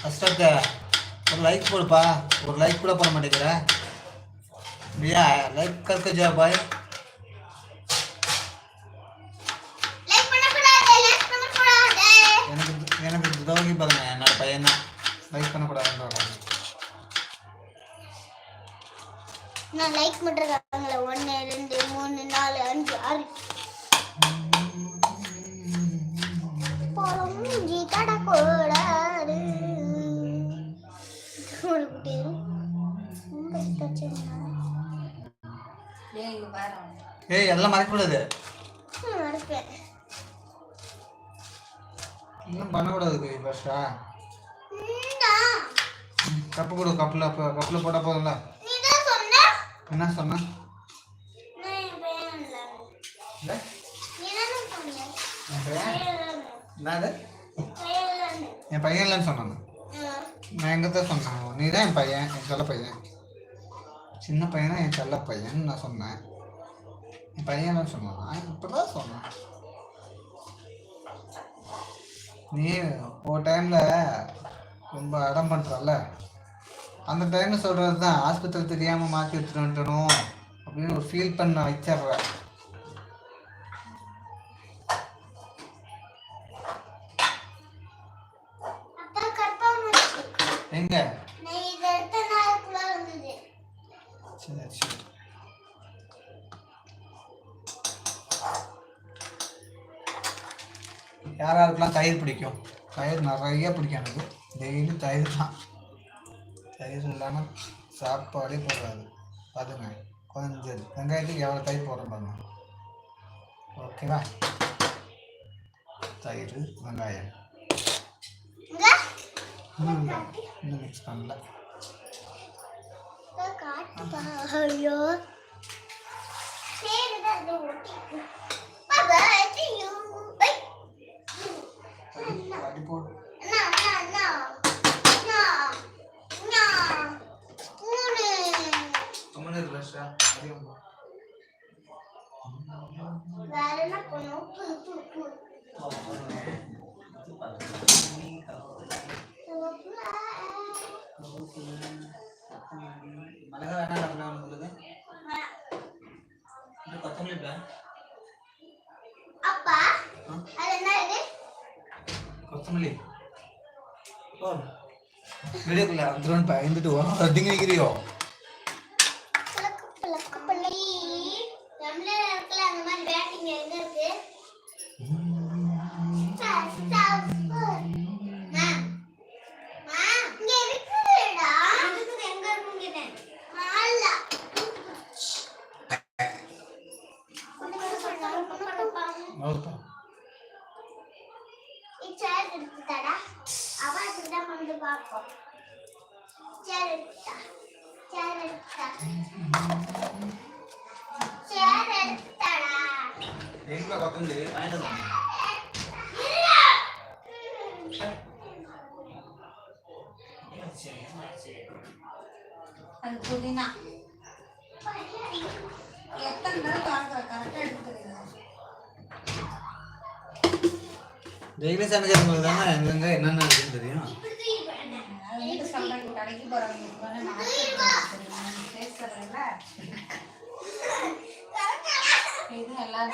அஸ்ரத் ஒரு லைக் போடுப்பா. ஒரு லைக் கூட போட மாட்டேங்கிற. भैया लाइक करके जा भाई. எனக்கு துரோகி பாருங்க என்னோட பையன் தான் லைக் பண்ணக்கூடாதுன்றாங்க. நான் லைக் பண்றேங்கல 1 2 3 4 5 6 போலாம் ஜி தட கோடாரு ஒரு குட்டி ரொம்ப தச்சேனா. ஏய் பாரு. ஏய் எல்லாம் மறக்க கூடாது. மறப்பேன். இன்னும் பண்ண கூடாது பஸ்டா. கப்பு கொடு. கப்புல போட்டா போதும்ல. நீ தான் சொன்ன. என்ன சொன்ன? நான் பையன் இல்ல. நீ என்ன சொன்ன? என்னது? என் பையன் இல்லைன்னு சொன்னாங்க. நான் எங்க தான் சொன்னேன். நீ தான் என் பையன், என் செல்ல பையன். சின்ன பையனா என் செல்ல பையன் நான் சொன்னேன். என் பையன் சொன்னான். இப்பதான் சொன்னேன். நீ ஒரு டைம்ல ரொம்ப அடம் பண்றல, அந்த டைம்ல சொல்றது தான் ஆஸ்பத்திரி தெரியாம மாற்றி எடுத்துட்டு வந்துட்டணும் அப்படின்னு ஒரு ஃபீல் பண்ண வச்சிடுற. எங்க சரி சரி. யாராருக்கெல்லாம் தயிர் பிடிக்கும்? தயிர் நிறைய பிடிக்கும் எனக்கு. டெய்லி தயிர் தான். தயிர் இல்லாமல் சாப்பாடே போடாது. பாருங்க கொஞ்சம் வெங்காயத்துக்கு எவ்வளோ தயிர் போடுறோம் பாருங்க. ஓகேவா? தயிர் வெங்காயம் இன்னும் மிக்ஸ் பண்ணல. ஐயோ வேற என்ன பண்ணும்? மிளகா வேணா உங்களுக்கு கொத்தமல்லி அப்பா அது என்ன இது? கொத்தமல்லி. ஓ வீடியோக்குள்ள வந்துடும் பயந்துட்டு அதிக நிற்கிறியோ? அது புதினா எத்தனை நேரம் கரெக்டாக எடுத்துக்கிறீங்க? டெய்லி சமைக்கிறவங்களுக்கு தானே எங்கெங்க என்னென்ன இருக்குன்னு தெரியும். கடைக்கு போறவங்க இது எல்லாம்